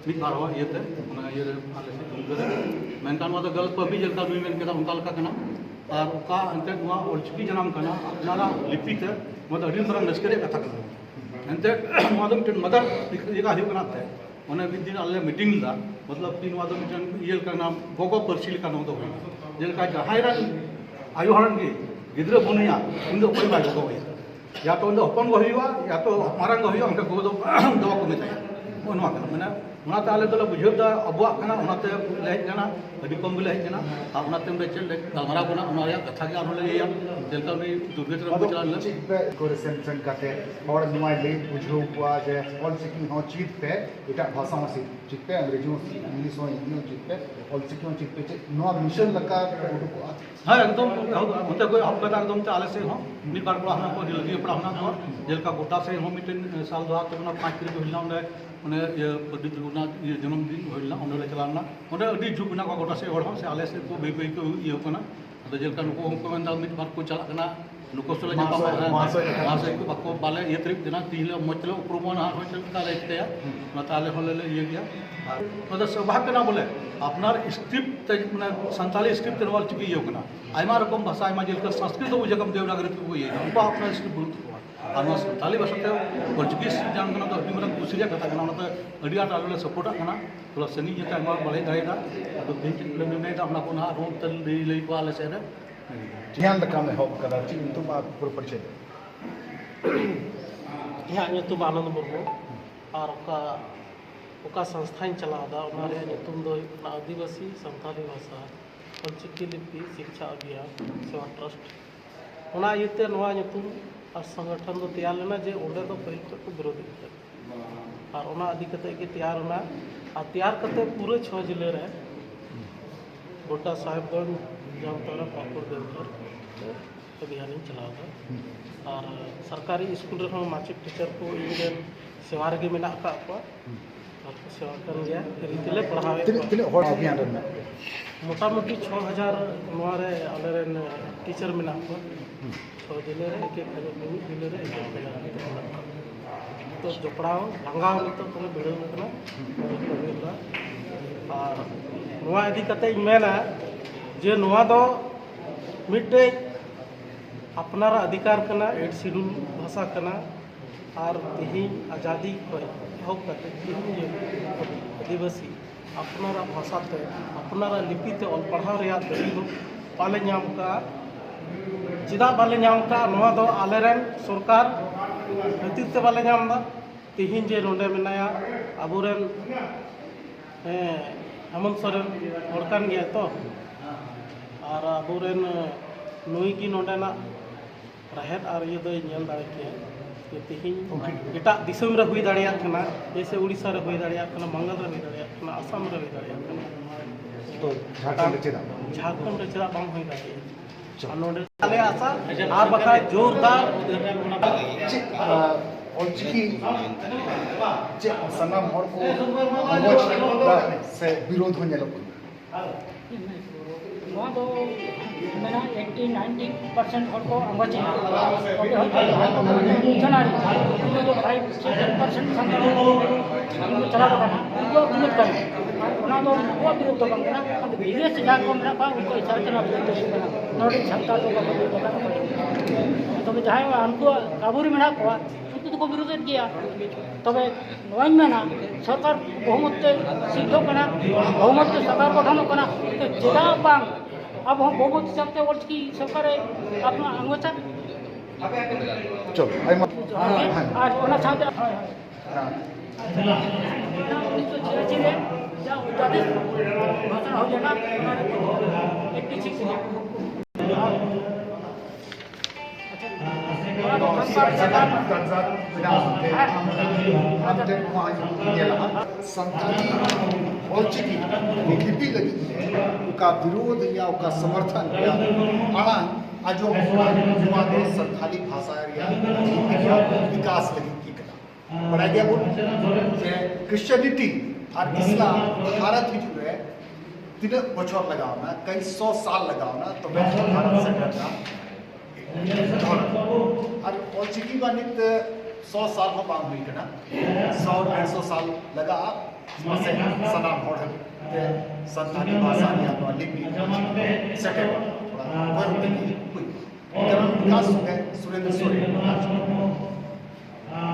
ᱢᱤᱫ ᱵᱟᱨ ᱦᱚᱲ ᱤᱭᱟᱹᱛᱮ ᱚᱱᱟ ᱤᱭᱟᱹ ᱨᱮ ᱟᱞᱮ ᱥᱮᱫ ᱩᱱᱠᱟᱹ ᱢᱮᱱᱠᱷᱟᱱ ᱱᱚᱣᱟ ᱫᱚ ᱜᱟᱞ ᱯᱟᱵᱤ ᱡᱮᱞᱮᱠᱟ ᱱᱩᱭ ᱢᱮᱱ ᱠᱮᱫᱟ ᱚᱱᱠᱟ ᱞᱮᱠᱟ ᱠᱟᱱᱟ ᱟᱨ ᱚᱠᱟ ᱮᱱᱛᱮᱫ ᱱᱚᱣᱟ ᱚᱞᱪᱤᱠᱤ ᱡᱟᱱᱟᱢ ᱠᱟᱱᱟ ᱟᱯᱱᱟᱨᱟᱜ ᱞᱤᱯᱤ ᱛᱮ ᱱᱚᱣᱟ ᱫᱚ ᱟᱹᱰᱤ ᱢᱟᱨᱟᱝ ᱨᱟᱹᱥᱠᱟᱹ ᱨᱮᱭᱟᱜ ᱠᱟᱛᱷᱟ ᱠᱟᱱᱟ ᱮᱱᱛᱮᱫ ᱱᱚᱣᱟ ᱫᱚ ᱢᱤᱫᱴᱮᱱ ᱢᱟᱫᱟᱨ ᱤᱭᱟᱹ ᱦᱩᱭᱩᱜ ᱠᱟᱱᱟ ᱛᱮ ᱚᱱᱮ ᱢᱤᱫ ᱫᱤᱱ ᱟᱞᱮ ᱢᱤᱴᱤᱝ ᱞᱮᱫᱟ ᱢᱚᱛᱞᱚᱵ ᱠᱤ ᱱᱚᱣᱟ ᱫᱚ ᱢᱤᱫᱴᱮᱱ ᱤᱭᱟᱹ ᱠᱟᱱᱟ ᱜᱚᱜᱚ ᱯᱟᱹᱨᱥᱤ ᱞᱮᱠᱟ ᱱᱚᱣᱟ ᱫᱚ ᱦᱩᱭᱩᱜᱼᱟ ᱡᱮᱞᱮᱠᱟ ᱡᱟᱦᱟᱸᱭ ᱨᱮᱱ ᱟᱭᱳ ᱦᱚᱲ ᱜᱮ ᱜᱤᱫᱽᱨᱟᱹ ᱵᱟᱹᱱᱩᱭᱟ ᱩᱱᱤ ᱫᱚ ᱚᱠᱚᱭ ᱵᱟᱭ ᱜᱚᱜᱚᱭᱟ ᱭᱟ ᱛᱚ ᱩᱱᱤ ᱫᱚ ᱦᱚᱯᱚᱱ ᱜᱮ ᱦᱩᱭᱩᱜᱼᱟ ᱭᱟ ᱛᱚ ᱢᱟᱨᱟᱝ ᱜᱮ ᱦᱩᱭᱩᱜᱼᱟ ᱚᱱᱠᱟ ᱜᱚᱜᱚ ᱫᱚ ᱵᱟᱠᱚ ᱢᱮᱛᱟᱭᱟ ᱱᱚᱣᱟ ᱠᱟᱱᱟ ᱢᱟᱱᱮ ᱚᱱᱟᱛᱮ ᱟᱞᱮ ᱫᱚᱞᱮ ᱵᱩᱡᱷᱟᱹᱣᱫᱟ ᱟᱵᱚᱣᱟᱜ ᱠᱟᱱᱟ ᱚᱱᱟᱛᱮ ᱞᱮ ᱦᱮᱡ ᱠᱟᱱᱟ ᱟᱹᱰᱤ ᱠᱚᱢ ᱜᱮᱞᱮ ᱦᱮᱡ ᱠᱟᱱᱟ ᱟᱨ ᱚᱱᱟᱛᱮ ᱚᱸᱰᱮ ᱪᱮᱫ ᱞᱮ ᱜᱟᱞᱢᱟᱨᱟᱣ ᱠᱟᱱᱟ ᱚᱱᱟ ᱨᱮᱭᱟᱜ ᱠᱟᱛᱷᱟ ᱜᱮ ᱟᱨᱦᱚᱸ ᱞᱮ ᱞᱟᱹᱭᱟ ᱡᱮᱞᱮᱠᱟ ᱩᱱᱤ ᱫᱩᱨᱜᱮᱛ ᱨᱮ ᱪᱟᱞᱟᱣ ᱞᱮᱱᱟ ᱪᱮᱫ ᱯᱮ ᱠᱚᱨᱮ ᱥᱮᱱ ᱠᱟᱛᱮ ᱦᱚᱲ ᱱᱚᱣᱟᱭ ᱞᱟᱹᱭ ᱵᱩᱡᱷᱟᱹᱣ ᱠᱚᱣᱟ ᱡᱮ ᱚᱞᱪᱤᱠᱤ ᱦᱚᱸ ᱪᱮᱫ ᱯᱮ ᱮᱴᱟᱜ ᱵᱷᱟषᱟ ᱦᱚᱸ ᱪᱮᱫ ᱯᱮ अंग्रेजी ᱦᱚᱸ इंग्लिश ᱦᱚᱸ हिंदी ᱦᱚᱸ ᱪᱮᱫ ᱯᱮ ᱚᱞᱪᱤᱠᱤ ᱦᱚᱸ ᱪᱮᱫ ᱯᱮ ᱪᱮᱫ ᱱᱚᱣᱟ ᱢᱤᱥᱚᱱ ᱞᱮᱠᱟ ᱩᱰᱩᱠᱚᱜᱼᱟ ᱦᱮᱸ ᱮᱠᱫᱚᱢ ᱚᱱᱛᱮ ᱠᱷᱚᱱ ᱮᱦᱚᱵ ᱠᱟᱛᱮ ᱮᱠᱫᱚᱢ ᱛᱮ ᱟᱞᱮ ᱥᱮᱫ ᱦᱚᱸ ᱢᱤᱫ ᱵᱟᱨ ᱠᱚᱲᱟ ᱦᱮᱱᱟᱜ ᱠᱚᱣᱟ ᱟᱹᱰᱤ ᱞᱟᱹᱜᱤᱫ ᱯᱟᱲᱟ ᱦᱮᱱᱟᱜ ᱠᱚᱣᱟ ᱡᱮᱞᱮᱠᱟ ᱜᱚᱴᱟ ᱥᱮᱫ ᱦᱚᱸ ᱢᱤᱫᱴᱮᱱ ᱥᱟᱞ ᱫᱚ ᱚᱱᱟ 5 ᱛᱟᱹᱨᱤᱠᱷ ᱦᱩᱭ ᱞᱮᱱᱟ ᱚᱸᱰᱮ ᱤᱭᱟᱹ ᱯᱚᱱᱰᱤᱛ ᱨᱚᱜᱷᱩᱱᱟᱛᱷ ᱡᱚᱱᱚᱢ ᱫᱤᱱ ᱦᱩᱭ ᱞᱮᱱᱟ ᱚᱸᱰᱮ ᱞᱮ ᱪᱟᱞᱟᱣ ᱞᱮᱱᱟ ᱚᱸᱰे ᱟᱹᱰᱤ ᱡᱷᱩᱠ ᱢᱮᱱᱟᱜ ᱠᱚᱣᱟ ᱜᱚᱴᱟ ᱥᱮᱫ ᱦᱚᱲ ᱦᱚᱸ ᱥᱮ ᱟᱞᱮ ᱥᱮᱫ ᱠᱚ ᱵᱟᱹᱭ ᱵᱟᱹᱭ ᱠᱚ ᱤᱭᱟᱹ ᱠᱟᱱᱟ ᱟᱫᱚ ᱡᱮᱞᱮᱠᱟ ᱱᱩᱠᱩ ᱦᱚᱸᱠᱚ ᱢᱮᱱᱫᱟ ᱢᱤᱫ ᱵᱟᱨ ᱠᱚ ᱪᱟᱞᱟᱜ ᱠᱟᱱᱟ ᱱᱩᱠᱩ ᱥᱟᱞᱟᱜ ᱧᱟᱯᱟᱢ ᱢᱟᱥᱮ ᱠᱚ ᱵᱟᱠᱚ ᱵᱟᱞᱮ ᱤᱭᱟᱹ ᱛᱟᱹᱨᱤᱠᱷ ᱠᱟᱱᱟ ᱛᱤᱦᱤᱧ ᱢᱚᱡᱽ ᱛᱮᱞᱮ ᱩᱯᱨᱩᱢᱚᱜᱼᱟ ᱱᱟᱦᱟᱜ ᱦᱚᱸ ᱪᱮᱫ ᱞᱮᱠᱟ ᱞᱮ ᱪᱤᱠᱟᱹᱭᱟ ᱚᱱᱟᱛᱮ ᱟᱞᱮ ᱦᱚᱸᱞᱮ ᱤᱭᱟᱹ ᱜᱮᱭᱟ ᱟᱨ ᱱᱚᱣᱟ ᱫᱚ ᱥᱚᱵᱷᱟ ᱠᱟᱱᱟ ᱵᱚᱞᱮ ᱟᱯᱱᱟর स्क्रिप्ट ᱛᱮ ᱢᱟᱱᱮ ᱥᱟᱱᱛᱟᱞᱤ स्क्रिप्ट ᱛᱮ ᱚᱞᱪᱤᱠᱤ ᱤᱭᱟᱹ ᱠᱟᱱᱟ ᱟᱭᱢᱟ ᱨᱚᱠᱚᱢ ᱵᱷᱟষᱟ ᱟᱭᱢᱟ ᱡᱮᱞᱮᱠᱟ ᱥᱚᱝᱥᱠᱨᱤᱛ ᱫᱚ ᱵᱩᱡᱷᱟᱹᱜ ᱠᱟᱱᱟ ᱫᱮᱵᱽᱱᱟᱜᱚᱨᱤ ᱛᱮᱠᱚ ᱤᱭᱟᱹᱭᱟ ᱩᱱᱠᱩᱣᱟᱜ ᱟᱯᱱᱟর स्क्रिप्ट ᱵᱟᱹᱱᱩᱜ ᱛᱟᱠᱚᱣᱟ ᱟᱨ ᱱᱚᱣᱟ ᱥᱟᱱᱛᱟᱞᱤ ᱵᱷᱟषᱟᱛᱮ ᱚᱞᱪᱤᱠᱤ ᱡᱟᱱᱟᱢ ᱠᱟᱱᱟ ᱫᱚ ᱟᱹᱰᱤ ᱢᱟᱨᱟᱝ ᱠᱩᱥᱤ ᱨᱮᱭᱟᱜ ᱠᱟᱛᱷᱟ ᱠᱟᱱᱟ ᱚᱱᱟᱛᱮ ᱟᱹᱰᱤ ᱟᱸᱴ ᱟᱞᱮ ᱞᱮ ᱥᱟᱯᱳᱨᱴᱟᱜ ᱠᱟᱱᱟ ᱛᱷᱚᱲᱟ ᱥᱟᱺᱜᱤᱧ ᱤᱭᱟᱹᱛᱮ ᱟᱭᱢᱟ ᱵᱟᱞᱮ ᱫᱟᱲᱮᱭᱟᱫᱟ ᱟᱫᱚ ᱛᱮᱦᱮᱧ ᱪᱮᱫ ᱞᱮ ᱱᱤᱨᱱᱚᱭᱫᱟ ᱚᱱᱟ ᱠᱚ ᱱᱟᱦᱟᱜ ᱨᱩᱢ ᱛᱮ ᱞᱟᱹᱭ ᱠᱚᱣᱟ ᱟᱞᱮ ᱥᱮᱫ ᱨᱮ ᱡᱟᱦᱟᱸ ᱞᱮᱠᱟᱢ ᱮᱦᱚᱵ ᱠᱟᱫᱟ ᱪᱮᱫ ᱧᱩᱛᱩᱢ ᱟᱨ ᱯᱩᱨᱟᱹ ᱯᱚᱨᱤᱪᱚᱭ ᱤᱧᱟᱹᱜ ᱧᱩᱛᱩᱢ आनंद मुर्मू और ओका संस्थाᱧ चलावदा ᱚᱱᱟ ᱨᱮᱭᱟᱜ ᱧᱩᱛᱩम ᱫᱚ ᱦᱩᱭᱩᱜ ᱠᱟᱱᱟ आदिवासी संथाली भाषा ऑलचिकी लिपि शिक्षा अभियान सेवा ट्रस्ट ᱚᱱᱟ ᱤᱭᱟᱹᱛᱮ ᱱᱚᱣᱟ ᱧᱩᱛᱩᱢ ᱟᱨ ᱥᱚᱝᱜᱚᱴᱷᱚᱱ ᱫᱚ ᱛᱮᱭᱟᱨ ᱞᱮᱱᱟ ᱡᱮ ᱚᱸᱰᱮ ᱫᱚ ᱯᱟᱹᱦᱤᱞ ᱠᱷᱚᱱ ᱠᱚ ᱵᱤᱨᱳᱫᱷᱤ ᱟᱨ ᱚᱱᱟ ᱤᱫᱤ ᱠᱟᱛᱮ ᱜᱮ ᱛᱮᱭᱟᱨ ᱮᱱᱟ ᱟᱨ ᱛᱮᱭᱟर ᱠᱟᱛᱮ पूरे 6 जिले रे गोटा साहेबगंज जामताड़ा पाकुड़ देवघर अभियान चलावदा और सरकारी स्कूल रे माचिक टीचर को इन सेवा रे मेना का और सेवा कर गया रीतिले पढ़ावे तिले हर अभियान रे मोटामोटी 6000 नोआ रे आले रे टीचर मेना को 6 जिले रे एक जिले रे एक तो जपड़ाव भांगाव नित तो बेड़ो कना और नोआ इदी कते मेना जे नोआ दो मिटे अपनार अधिकार कना 8 शेड्यूल भाषा कना और तिहिन आज़ादी खय एहब कते आदिवासी अपनार भाषा ते अपनार लिपि ते ऑल पढ़ाव रेया दरी दो बाले नाम का चिदा बाले नाम का नोआ दो आलेरन सरकार खातिर ते बाले नाम दा तिहिन जे नोंडे मेनाया अबुरेन हेमंत सोरेन हड़कान गया तो और अबुरेन नुई की नोंडेना राहेत और ये दो नेल दाड़े के तिहिन एटा दिसम रे हुई दाड़िया कना जैसे उड़ीसा रे हुई दाड़िया कना मंगल रे हुई दाड़िया कना असम रे हुई दाड़िया कना तो झारखंड रे चला बांग हुई दाड़िया नोंडे आले आशा आर बखा जोरदार ऑलचिकी चे सनाम हर को अंगोज से विरोध होने लगो नोआ दो मेना 80-90% हर को अंगोज चलारी तो 5-7% संख्या को चला दो उनको विरोध कर ना दो वो विरोध तो करना अब विदेश से जाकर मेरा का उनको इशारा करना विरोध करना नोटिस क्षमता तो तो जहां हमको काबूरी में ना को को विरोध किया तब नोई मेना सरकार बहुमत सिद्ध करना बहुमत सरकार गठन करना तो चेदा बांग अब हम बहुमत सबते ऑलचिकी सरकार अपना अंगोचा चलो आई मत आज ओना साथ हां 1986 में जब उजादे घोषणा हो जाना 86 में संथाली ऑलचिकी लिपि लगी उनका विरोध या उनका समर्थन या आना आजो युवा दो संथाली भाषा या विकास लगी की कला बड़ा गया बोल क्रिश्चियनिटी और इस्लाम भारत ही जो है 3 बछर लगावना कई 100 साल लगावना तो भारत से करना और ऑलचिकी बानित 100 साल हो बांग हुई कना 100-150 साल लगा मसे सनाम होड़ के संताली भाषा या तो लिपि सेटे थोड़ा कोई हुई करम विकास है सुरेंद्र सोरेन